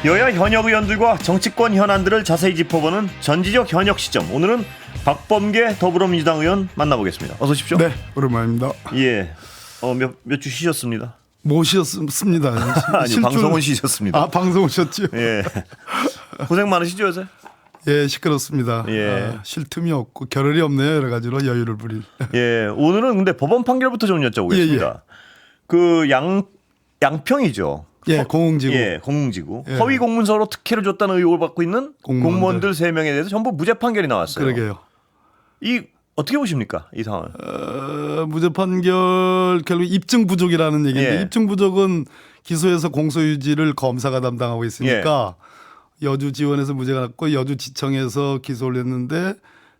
여야 현역 의원들과 정치권 현안들을 자세히 짚어보는 전지적 현역 시점. 오늘은 박범계 더불어민주당 의원 만나보겠습니다. 어서 오십시오. 네, 오랜만입니다. 예, 몇 주 쉬셨습니다. 못 쉬었습니다. 아니, 방송은 쉬셨습니다. 아, 방송 쉬었죠. 예, 고생 많으시죠 요새? 예, 시끄럽습니다. 예. 쉴 틈이 없고 겨를이 없네요. 여러 가지로 여유를 부릴. 예, 오늘은 근데 법원 판결부터 좀 여쭤보겠습니다. 예. 그 양평이죠. 예, 공흥지구. 예, 공흥지구. 예. 허위 공문서로 특혜를 줬다는 의혹을 받고 있는 공무원들 3명에 대해서 전부 무죄 판결이 나왔어요. 그러게요. 이 어떻게 보십니까? 이 상황. 무죄 판결 결국 입증 부족이라는 얘기인데 예. 입증 부족은 기소해서 공소유지를 검사가 담당하고 있으니까 여주 지원에서 무죄가 났고 여주 지청에서 기소를 했는데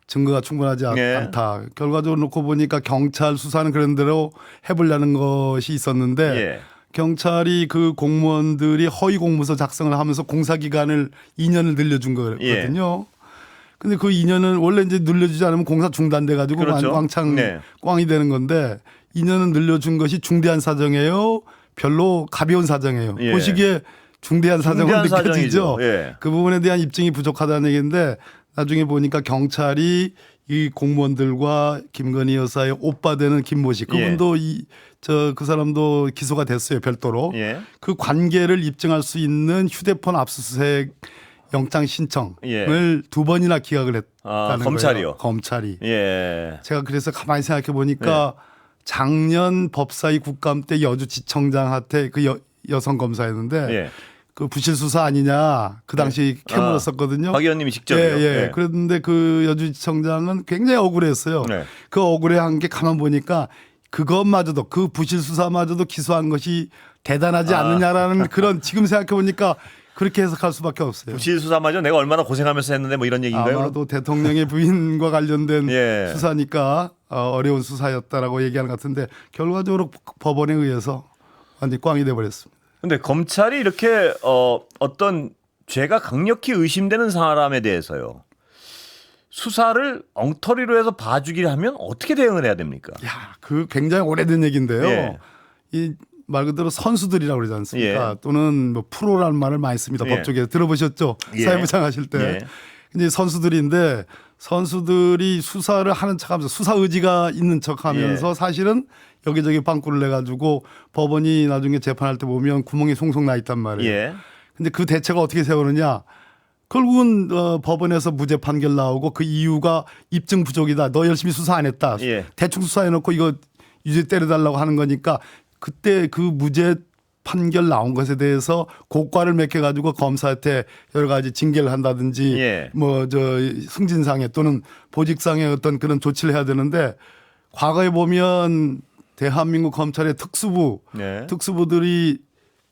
증거가 충분하지 예. 않다. 결과적으로 놓고 보니까 경찰 수사는 그런 대로 해보려는 것이 있었는데 예. 경찰이 그 공무원들이 허위 공문서 작성을 하면서 공사 기간을 2년을 늘려준 거거든요. 근데 그 2년은 원래 이제 늘려주지 않으면 공사 중단돼 가지고 그렇죠. 왕창 네. 꽝이 되는 건데 2년은 늘려준 것이 중대한 사정이에요. 별로 가벼운 사정이에요. 예. 보시기에 중대한 사정으로 중대한 느껴지죠. 사정이죠. 예. 그 부분에 대한 입증이 부족하다는 얘기인데 나중에 보니까 경찰이 이 공무원들과 김건희 여사의 오빠 되는 김모 씨 그분도 그 사람도 기소가 됐어요. 별도로. 예. 그 관계를 입증할 수 있는 휴대폰 압수수색 영장 신청을 예. 2번이나 기각을 했다는 검찰이요? 거예요. 검찰이. 예. 제가 그래서 가만히 생각해 보니까 작년 법사위 국감 때 여주지청장한테 그 여성 검사였는데 예. 그 부실 수사 아니냐 그 당시 캐물었었거든요. 박 의원님이 직접요. 예. 그런데 그 여주지청장은 굉장히 억울했어요. 네. 그 억울해한 게 가만 보니까 그것마저도 그 부실 수사마저도 기소한 것이 대단하지 않느냐라는 그런 지금 생각해 보니까 그렇게 해석할 수밖에 없어요. 부실 수사마저 내가 얼마나 고생하면서 했는데 뭐 이런 얘기인가요? 아마도 대통령의 부인과 관련된 예. 수사니까 어려운 수사였다라고 얘기하는 것 같은데 결과적으로 법원에 의해서 완전히 꽝이 돼버렸습니다. 근데 검찰이 이렇게 어떤 죄가 강력히 의심되는 사람에 대해서요. 수사를 엉터리로 해서 봐주기를 하면 어떻게 대응을 해야 됩니까? 야, 그 굉장히 오래된 얘기인데요. 예. 이 말 그대로 선수들이라고 그러지 않습니까? 예. 또는 뭐 프로라는 말을 많이 씁니다. 예. 법조계에서 들어보셨죠? 예. 사회부장 하실 때. 예. 이제 선수들인데 선수들이 수사를 하는 척하면서 수사 의지가 있는 척하면서 사실은 여기저기 빵꾸를 내가지고 법원이 나중에 재판할 때 보면 구멍이 송송 나 있단 말이에요. 예. 근데 그 대책을 어떻게 세우느냐? 결국은 법원에서 무죄 판결 나오고 그 이유가 입증 부족이다. 너 열심히 수사 안 했다. 예. 대충 수사해놓고 이거 유죄 때려달라고 하는 거니까 그때 그 무죄 판결 나온 것에 대해서 고과를 맺혀가지고 검사한테 여러 가지 징계를 한다든지 예. 뭐 저 승진상에 또는 보직상의 어떤 그런 조치를 해야 되는데 과거에 보면 대한민국 검찰의 특수부들이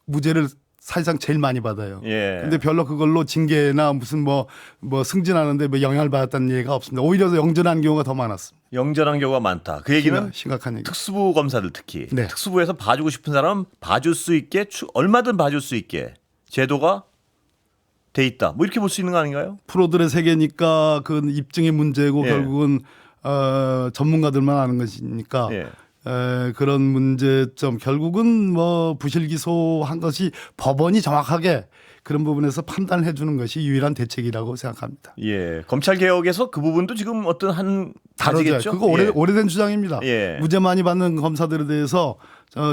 무죄를 사실상 제일 많이 받아요. 예. 근데 별로 그걸로 징계나 무슨 뭐 영향을 뭐 영향을 받았다는 얘기가 없습니다. 오히려 영전한 경우가 더 많았습니다. 영전한 경우가 많다. 그 얘기는 심각한 얘기. 특수부 검사들 특히 네. 특수부에서 봐주고 싶은 사람 봐줄 수 있게 얼마든 봐줄 수 있게 제도가 돼 있다. 뭐 이렇게 볼 수 있는 거 아닌가요? 프로들의 세계니까 그 입증의 문제고 예. 결국은 전문가들만 아는 것이니까 예. 그런 문제점 결국은 뭐 부실 기소한 것이 법원이 정확하게 그런 부분에서 판단해 주는 것이 유일한 대책이라고 생각합니다. 예. 검찰 개혁에서 그 부분도 지금 어떤 한 다르죠. 가지겠죠? 그거 오래된 주장입니다. 예. 무죄 많이 받는 검사들에 대해서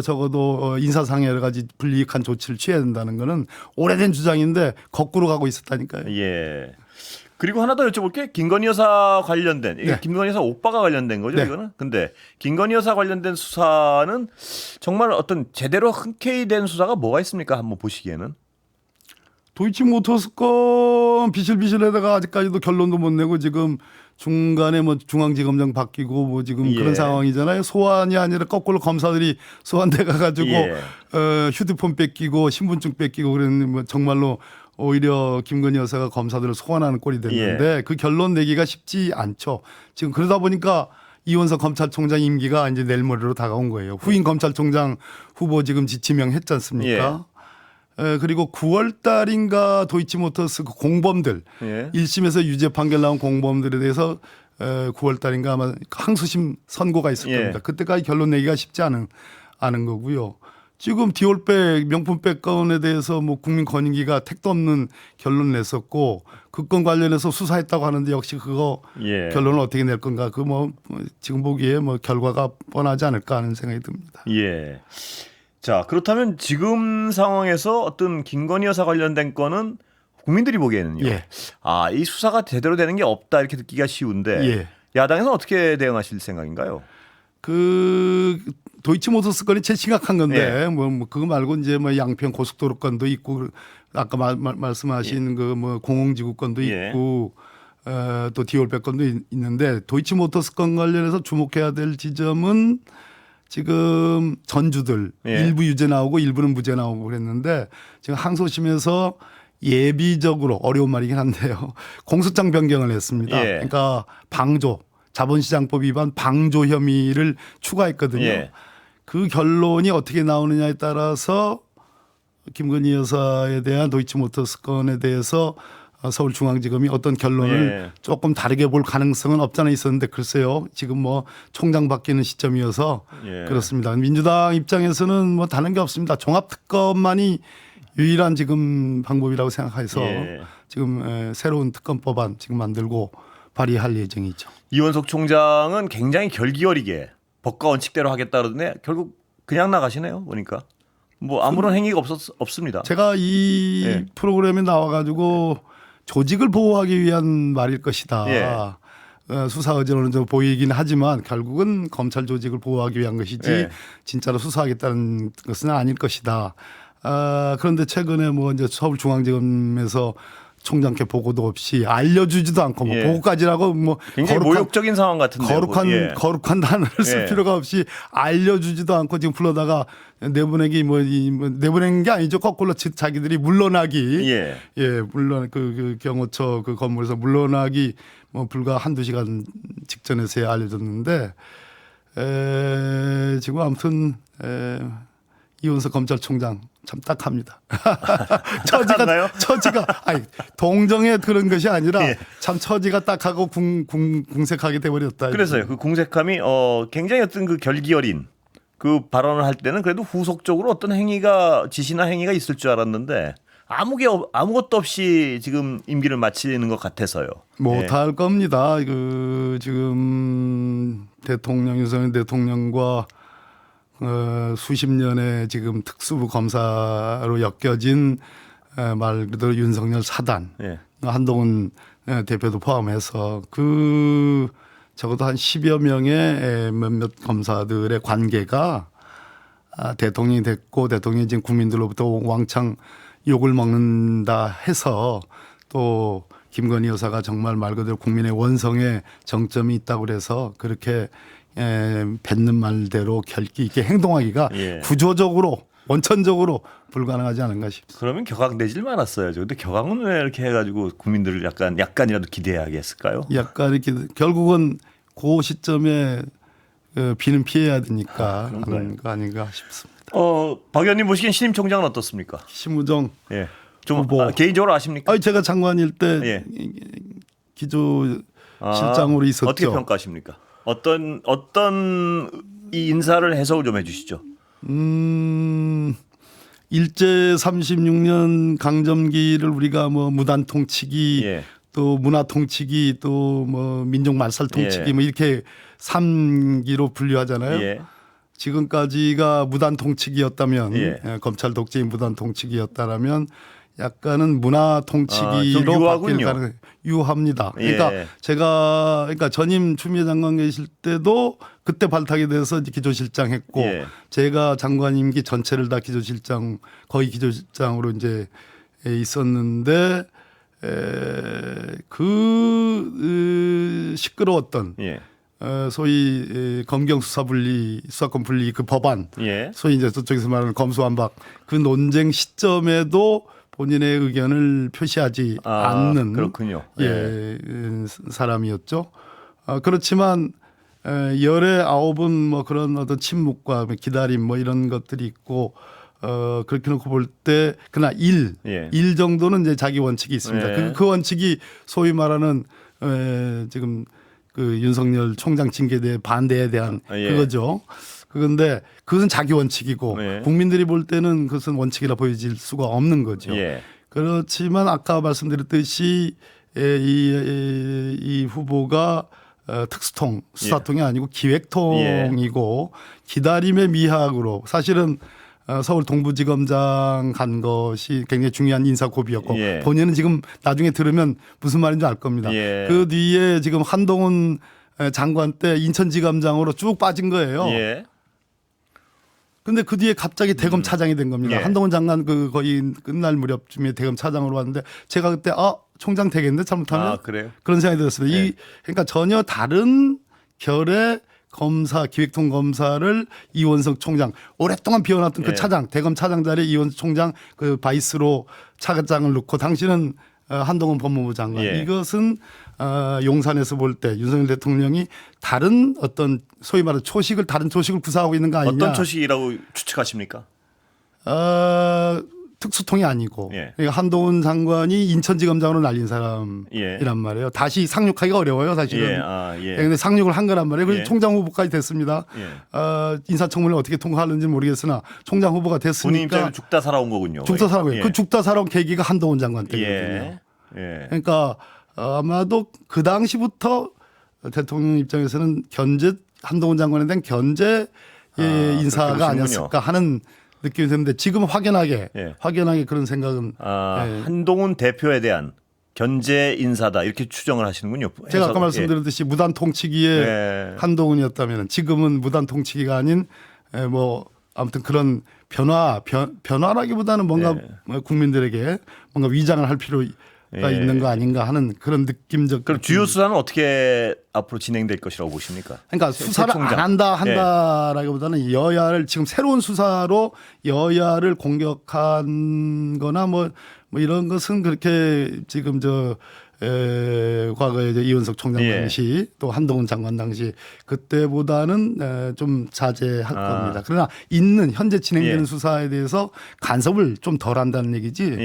적어도 인사상의 여러 가지 불이익한 조치를 취해야 된다는 거는 오래된 주장인데 거꾸로 가고 있었다니까요. 예. 그리고 하나 더 여쭤볼게. 김건희 여사 관련된 이게 네. 김건희 여사 오빠가 관련된 거죠, 네. 이거는. 근데 김건희 여사 관련된 수사는 정말 어떤 제대로 흔쾌히 된 수사가 뭐가 있습니까? 한번 보시기에는. 도이치모터스 건 비실비실하다가 아직까지도 결론도 못 내고 지금 중간에 뭐 중앙지검장 바뀌고 뭐 지금 그런 상황이잖아요. 소환이 아니라 거꾸로 검사들이 소환돼 가가지고 휴대폰 뺏기고 신분증 뺏기고 그런 뭐 정말로 오히려 김건희 여사가 검사들을 소환하는 꼴이 됐는데 그 결론 내기가 쉽지 않죠. 지금 그러다 보니까 이원석 검찰총장 임기가 이제 내일 모레로 다가온 거예요. 후임 검찰총장 후보 지금 지명했지 않습니까? 그리고 9월 달인가 도이치모터스 그 공범들 1심에서 유죄 판결 나온 공범들에 대해서 9월 달인가 아마 항소심 선고가 있을 겁니다. 그때까지 결론 내기가 쉽지 않은 거고요. 지금 디올백 명품백 건에 대해서 뭐 국민권익위가 택도 없는 결론을 냈었고 그 건 관련해서 수사했다고 하는데 역시 그거 예. 결론을 어떻게 낼 건가 그 뭐 지금 보기에 뭐 결과가 뻔하지 않을까 하는 생각이 듭니다. 예. 자, 그렇다면 지금 상황에서 어떤 김건희 여사 관련된 건은 국민들이 보기에는요. 예. 아, 이 수사가 제대로 되는 게 없다 이렇게 듣기가 쉬운데 예. 야당에서는 어떻게 대응하실 생각인가요? 그 도이치모터스 건이 제일 심각한 건데 예. 뭐 그거 말고 이제 뭐 양평 고속도로 건도 있고 아까 말씀하신 그 뭐 공홍지구 건도 예. 있고 또 디올백 건도 있는데 도이치모터스 건 관련해서 주목해야 될 지점은 지금 전주들 예. 일부 유죄 나오고 일부는 무죄 나오고 그랬는데 지금 항소심에서 예비적으로 어려운 말이긴 한데요. 공소장 변경을 했습니다. 예. 그러니까 방조 자본시장법 위반 방조 혐의를 추가했거든요. 예. 그 결론이 어떻게 나오느냐에 따라서 김건희 여사에 대한 도이치모터스 건에 대해서 서울중앙지검이 어떤 결론을 예. 조금 다르게 볼 가능성은 없잖아 있었는데 글쎄요. 지금 뭐 총장 바뀌는 시점이어서 예. 그렇습니다. 민주당 입장에서는 뭐 다른 게 없습니다. 종합특검만이 유일한 지금 방법이라고 생각해서 예. 지금 새로운 특검법안 지금 만들고 발의할 예정이죠. 이원석 총장은 굉장히 결기어리게 법과 원칙대로 하겠다 그러는데 결국 그냥 나가시네요. 보니까 뭐 아무런 행위가 없습니다. 제가 이 예. 프로그램에 나와가지고 조직을 보호하기 위한 말일 것이다. 예. 수사 의지는 좀 보이긴 하지만 결국은 검찰 조직을 보호하기 위한 것이지 예. 진짜로 수사하겠다는 것은 아닐 것이다. 그런데 최근에 뭐 이제 서울중앙지검에서 총장께 보고도 없이 알려주지도 않고 뭐 예. 보고까지라고 뭐 굉장히 모욕적인 상황 같은데요. 거룩한 단어를 쓸 예. 필요가 없이 알려주지도 않고 지금 불러다가 내보내기 뭐 내보낸 게 아니죠. 거꾸로 자기들이 물러나기 예. 물론 그 경호처 그 건물에서 물러나기 뭐 불과 한두 시간 직전에서야 알려졌는데 지금 아무튼 이원석 검찰총장 참 딱합니다. 처지가 아니 동정의 그런 것이 아니라 예. 참 처지가 딱하고 궁색하게 돼버렸다. 그래서요. 그 공색함이 굉장히 어떤 그 결기어린 그 발언을 할 때는 그래도 후속적으로 어떤 행위가 지시나 행위가 있을 줄 알았는데 아무것도 없이 지금 임기를 마치는 것 같아서요. 못할 겁니다. 그 지금 윤석열 대통령과 수십 년의 지금 특수부 검사로 엮여진 말 그대로 윤석열 사단 예. 한동훈 대표도 포함해서 적어도 한 10여 명의 몇몇 검사들의 관계가 대통령이 됐고 대통령이 지금 국민들로부터 왕창 욕을 먹는다 해서 또 김건희 여사가 정말 말 그대로 국민의 원성에 정점이 있다고 그래서 그렇게 뱉는 말대로 결기 있게 행동하기가 예. 구조적으로 원천적으로 불가능하지 않은가 싶습니다. 그러면 격앙되질 말았어야죠. 근데 격앙은 왜 이렇게 해가지고 국민들을 약간이라도 기대하게 했을까요? 약간 이렇게 결국은 그 시점에 비는 피해야 되니까 하는 거 아닌가 싶습니다. 박 의원님 보시기엔 신임 총장은 어떻습니까? 심우정 예. 좀 개인적으로 아십니까? 제가 장관일 때 예. 기조 실장으로 있었죠. 어떻게 평가하십니까? 어떤 이 인사를 해석을 좀 해주시죠. 일제 36년 강점기를 우리가 뭐 무단 통치기 예. 또 문화 통치기 또 뭐 민족 말살 통치기 예. 뭐 이렇게 3기로 분류하잖아요. 예. 지금까지가 무단 통치기였다면 예. 검찰 독재인 무단 통치기였다라면 약간은 문화 좀 통치기로 유하군요. 바뀔 가능 유합니다. 그러니까 예. 그러니까 전임 추미애 장관 계실 때도 그때 발탁이 돼서 기조실장 했고 예. 제가 장관 임기 전체를 다 거의 기조실장으로 이제 있었는데 시끄러웠던 예. 소위 검경 수사권 분리 그 법안 예. 소위 이제 저쪽에서 말하는 검수완박 그 논쟁 시점에도 본인의 의견을 표시하지 않는 그렇군요. 사람이었죠. 그렇지만 열의 아홉은 뭐 그런 어떤 침묵과 기다림 뭐 이런 것들이 있고 그렇게 놓고 볼 때 그러나 일 정도는 이제 자기 원칙이 있습니다. 예. 그 원칙이 소위 말하는 지금 그 윤석열 총장 징계에 대해 반대에 대한 그거죠. 그런데 그것은 자기 원칙이고 네. 국민들이 볼 때는 그것은 원칙이라 보여질 수가 없는 거죠. 예. 그렇지만 아까 말씀드렸듯이 이 후보가 특수통, 수사통이 아니고 기획통이고 기다림의 미학으로 사실은 서울 동부지검장 간 것이 굉장히 중요한 인사 고비였고 예. 본인은 지금 나중에 들으면 무슨 말인지 알 겁니다. 예. 그 뒤에 지금 한동훈 장관 때 인천지검장으로 쭉 빠진 거예요. 예. 근데 그 뒤에 갑자기 대검 차장이 된 겁니다. 예. 한동훈 장관 그 거의 끝날 무렵쯤에 대검 차장으로 왔는데 제가 그때 총장 되겠는데 잘못하면 아, 그래요? 그런 생각이 들었습니다. 예. 그러니까 전혀 다른 결의 검사, 기획통 검사를 이원석 총장 오랫동안 비워놨던 그 예. 차장, 대검 차장 자리에 이원석 총장 그 바이스로 차장을 놓고 당신은 한동훈 법무부 장관. 예. 이것은 용산에서 볼 때 윤석열 대통령이 다른 어떤 소위 말하는 다른 초식을 구사하고 있는 거 아니냐. 어떤 초식이라고 추측하십니까? 특수통이 아니고 예. 그러니까 한동훈 장관이 인천지검장으로 날린 사람이란 예. 말이에요. 다시 상륙하기가 어려워요, 사실은. 예. 아, 예. 그런데 상륙을 한 거란 말이에요. 그래서 예. 총장 후보까지 됐습니다. 예. 인사청문회를 어떻게 통과하는지 모르겠으나 총장 후보가 본인 됐으니까 입장에 죽다 살아온 거군요. 죽다 살아온 예. 그 죽다 살아온 계기가 한동훈 장관 때거든요. 예. 예. 그러니까 아마도 그 당시부터 대통령 입장에서는 한동훈 장관에 대한 견제 그렇게 인사가 보시는군요. 아니었을까 하는 느낌이 드는데 지금 확연하게 그런 생각은 한동훈 대표에 대한 견제 인사다 이렇게 추정을 하시는군요. 제가 아까 해석. 말씀드렸듯이 무단 통치기에 예. 한동훈이었다면 지금은 무단 통치기가 아닌 뭐 아무튼 그런 변화라기보다는 뭔가 국민들에게 뭔가 위장을 할 필요가 있는 거 아닌가 하는 그런 느낌적. 그럼 주요 수사는 어떻게 앞으로 진행될 것이라고 보십니까? 그러니까 수사를 안 한다라기보다는 여야를 지금 새로운 수사로 여야를 공격한 거나 뭐 이런 것은 그렇게 지금 과거에 이원석 총장 당시 또 한동훈 장관 당시 그때보다는 좀 자제할 겁니다. 그러나 현재 진행되는 수사에 대해서 간섭을 좀 덜 한다는 얘기지.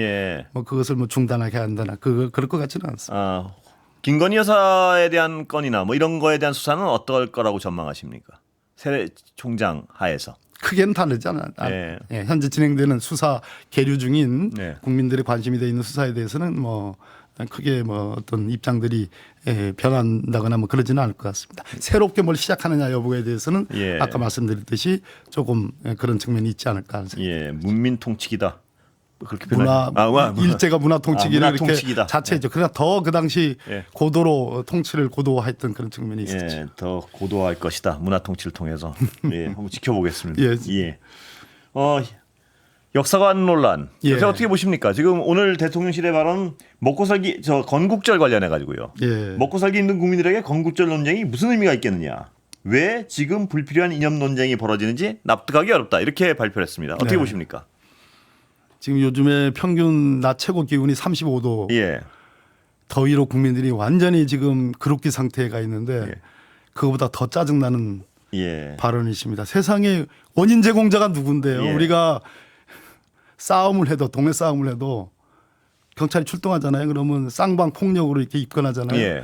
뭐 그것을 뭐 중단하게 한다나 그럴 것 같지는 않습니다. 김건희 여사에 대한 건이나 뭐 이런 거에 대한 수사는 어떨 거라고 전망하십니까? 새 총장 하에서. 크게는 다르지 않아요. 현재 진행되는 수사 계류 중인 국민들의 관심이 돼 있는 수사에 대해서는 뭐 크게 뭐 어떤 입장들이 변한다거나 뭐 그러지는 않을 것 같습니다. 새롭게 뭘 시작하느냐 여부에 대해서는 아까 말씀드렸듯이 조금 그런 측면이 있지 않을까 하는 생각입니다. 문민 통치기다. 그렇게 일제가 문화 통치기를 문화 이렇게 통치기다. 자체죠. 그러나 더 그 당시 고도로 통치를 고도화했던 그런 측면이 있었죠. 더 고도화할 것이다. 문화 통치를 통해서. 한번 지켜보겠습니다. 역사관 논란. 요새 어떻게 보십니까? 지금 오늘 대통령실의 발언 먹고 살기 건국절 관련해 가지고요. 먹고 살기 힘든 국민들에게 건국절 논쟁이 무슨 의미가 있겠느냐? 왜 지금 불필요한 이념 논쟁이 벌어지는지 납득하기 어렵다. 이렇게 발표를 했습니다. 어떻게 보십니까? 지금 요즘에 평균 낮 최고 기온이 35도. 더위로 국민들이 완전히 지금 그룹기 상태에 가 있는데 그거보다 더 짜증나는 발언이십니다. 세상에 원인 제공자가 누군데요? 우리가 동네 싸움을 해도 경찰이 출동하잖아요. 그러면 쌍방 폭력으로 이렇게 입건하잖아요.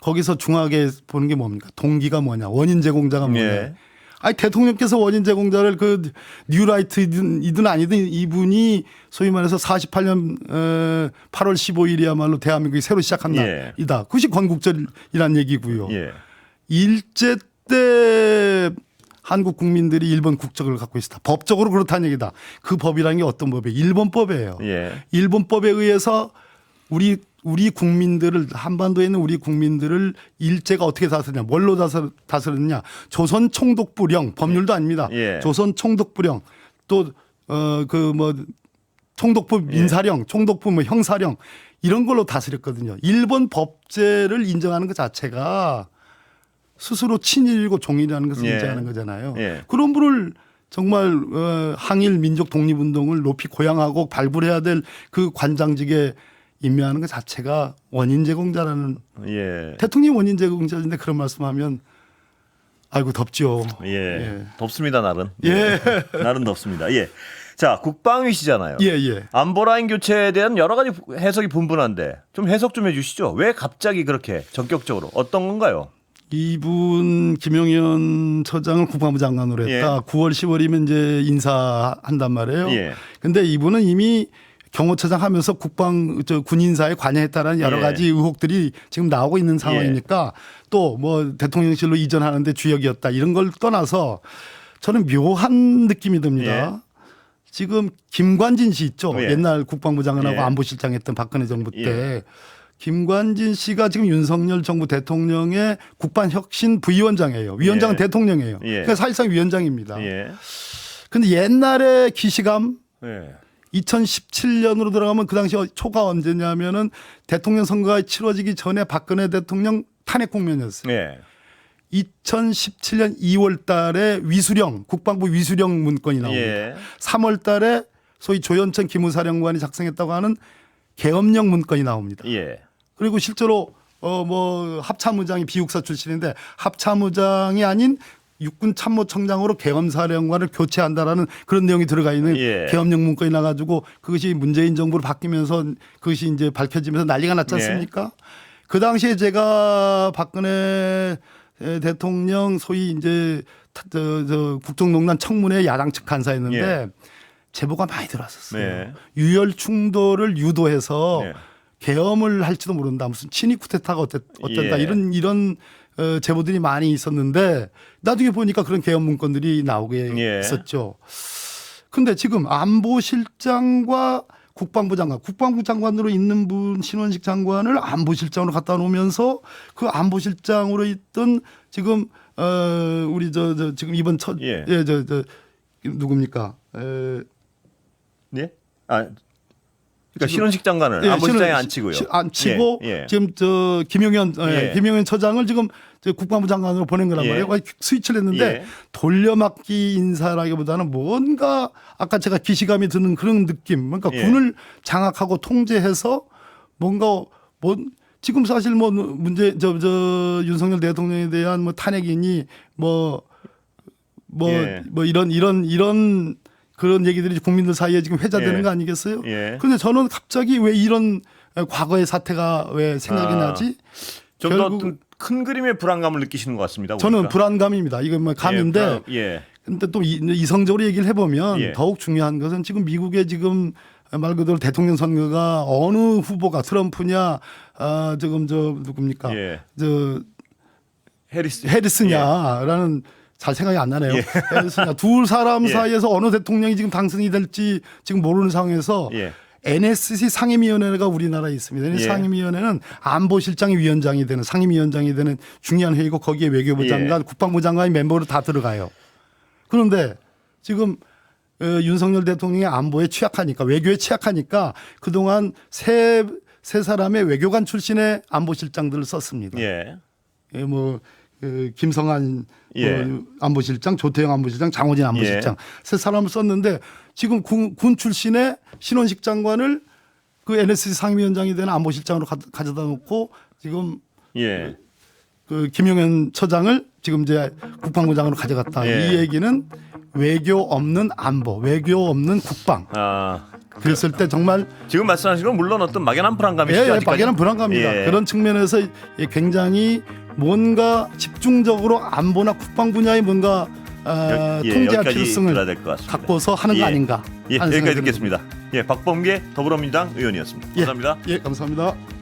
거기서 중요하게 보는 게 뭡니까? 동기가 뭐냐? 원인 제공자가 뭐냐? 아니 대통령께서 원인 제공자를 그 뉴라이트이든 아니든 이분이 소위 말해서 48년 8월 15일이야말로 대한민국이 새로 시작한 날이다. 그것이 건국절이란 얘기고요. 일제 때 한국 국민들이 일본 국적을 갖고 있었다. 법적으로 그렇다는 얘기다. 그 법이라는 게 어떤 법이에요? 일본법이에요. 일본법에 의해서 우리 국민들을 한반도에 있는 우리 국민들을 일제가 어떻게 다스렸냐, 뭘로 다스렸냐, 조선 총독부령 법률도 아닙니다. 조선 총독부령 또 총독부 민사령, 총독부 뭐 형사령 이런 걸로 다스렸거든요. 일본 법제를 인정하는 것 자체가 스스로 친일이고 종일이라는 것을 인정하는 거잖아요. 그런 분을 정말 항일 민족 독립운동을 높이 고양하고 발굴해야 될 그 관장직에 임명하는 것 자체가 원인 제공자라는 대통령이 원인 제공자인데 그런 말씀하면 아이고 덥죠. 덥습니다 날은. 날은 덥습니다. 자 국방위시잖아요. 안보라인 교체에 대한 여러 가지 해석이 분분한데 좀 해석 좀 해주시죠. 왜 갑자기 그렇게 전격적으로 어떤 건가요? 이분 김용현 처장을 국방부 장관으로 했다. 예. 9월 10월이면 이제 인사한단 말이에요. 예. 근데 이분은 이미 경호처장 하면서 군 인사에 관여했다라는 여러 예. 가지 의혹들이 지금 나오고 있는 상황이니까 또 뭐 대통령실로 이전하는데 주역이었다 이런 걸 떠나서 저는 묘한 느낌이 듭니다. 지금 김관진 씨 있죠. 예. 옛날 국방부 장관하고 예. 안보실장 했던 박근혜 정부 때. 예. 김관진 씨가 지금 윤석열 정부 대통령의 국방혁신 부위원장이에요. 위원장은 예. 대통령이에요. 예. 그러니까 사실상 위원장입니다. 예. 근데 옛날에 기시감 예. 2017년으로 들어가면 그 당시 초가 언제냐면은 대통령 선거가 치러지기 전에 박근혜 대통령 탄핵 국면이었어요. 예. 2017년 2월 달에 위수령, 국방부 위수령 문건이 나옵니다. 예. 3월 달에 소위 조현천 기무사령관이 작성했다고 하는 계엄령 문건이 나옵니다. 예. 그리고 실제로 뭐 합참의장이 비육사 출신인데 합참의장이 아닌 육군 참모총장으로 계엄사령관을 교체한다라는 그런 내용이 들어가 있는 예. 계엄령 문건이 나가지고 그것이 문재인 정부로 바뀌면서 그것이 이제 밝혀지면서 난리가 났지 예. 않습니까? 그 당시에 제가 박근혜 대통령 소위 이제 저 국정농단 청문회 야당 측 간사였는데 예. 제보가 많이 들어왔었어요. 네. 유혈 충돌을 유도해서 네. 계엄을 할지도 모른다. 무슨 친위 쿠데타가 어쩐다. 예. 이런 제보들이 많이 있었는데 나중에 보니까 그런 계엄 문건들이 나오게 예. 있었죠. 근데 지금 안보실장과 국방부 장관으로 있는 분 신원식 장관을 안보실장으로 갖다 놓으면서 그 안보실장으로 있던 지금 우리 지금 이번 예. 누굽니까? 예? 그러니까 신원식 장관을 안보실장에 앉히고요. 앉히고 예. 예. 지금 김용현 예. 김용현 처장을 지금 국방부 장관으로 보낸 거란 예. 말이에요. 스위치를 했는데 예. 돌려막기 인사라기보다는 뭔가 아까 제가 기시감이 드는 그런 느낌. 그러니까 예. 군을 장악하고 통제해서 뭔가 지금 사실 뭐 문제 윤석열 대통령에 대한 뭐 탄핵이니 예. 이런 그런 얘기들이 국민들 사이에 지금 회자되는 예. 거 아니겠어요? 예. 그런데 저는 갑자기 왜 이런 과거의 사태가 왜 생각이 나지? 좀 더 큰 그림의 불안감을 느끼시는 것 같습니다. 저는 보니까. 불안감입니다. 이건 뭐 감인데. 예. 근데 또 이성적으로 얘기를 해보면 예. 더욱 중요한 것은 지금 미국의 지금 말 그대로 대통령 선거가 어느 후보가 트럼프냐, 지금 누굽니까? 예. 예. 해리스냐라는 잘 생각이 안 나네요. 예. 해리스냐 두 사람 예. 사이에서 어느 대통령이 지금 당선이 될지 지금 모르는 상황에서 예. NSC 상임위원회가 우리나라에 있습니다. NSC 예. 상임위원회는 안보실장이 위원장이 되는 상임위원장이 되는 중요한 회의고 거기에 외교부 예. 장관, 국방부 장관이 멤버로 다 들어가요. 그런데 지금 윤석열 대통령의 안보에 취약하니까 외교에 취약하니까 그동안 세 사람의 외교관 출신의 안보실장들을 썼습니다. 예. 김성한 예. 안보실장, 조태영 안보실장, 장호진 안보실장 세 사람을 썼는데 지금 군 출신의 신원식 장관을 그 NSC 상임위원장이 되는 안보실장으로 가져다 놓고 지금 예. 그 김용현 처장을 지금 이제 국방부 장관으로 가져갔다. 예. 이 얘기는 외교 없는 안보, 외교 없는 국방. 그랬을 때 정말 지금 말씀하신 건 물론 어떤 막연한 불안감이시죠. 예, 아직까지? 막연한 불안감입니다. 예. 그런 측면에서 굉장히 뭔가 집중적으로 안보나 국방 분야에 뭔가 통제할 여기까지 필요성을 들어야 될것 같습니다. 갖고서 하는 거 아닌가. 예, 하는 여기까지 생각이 듣겠습니다. 예, 박범계 더불어민주당 의원이었습니다. 듭니다. 감사합니다. 예, 감사합니다.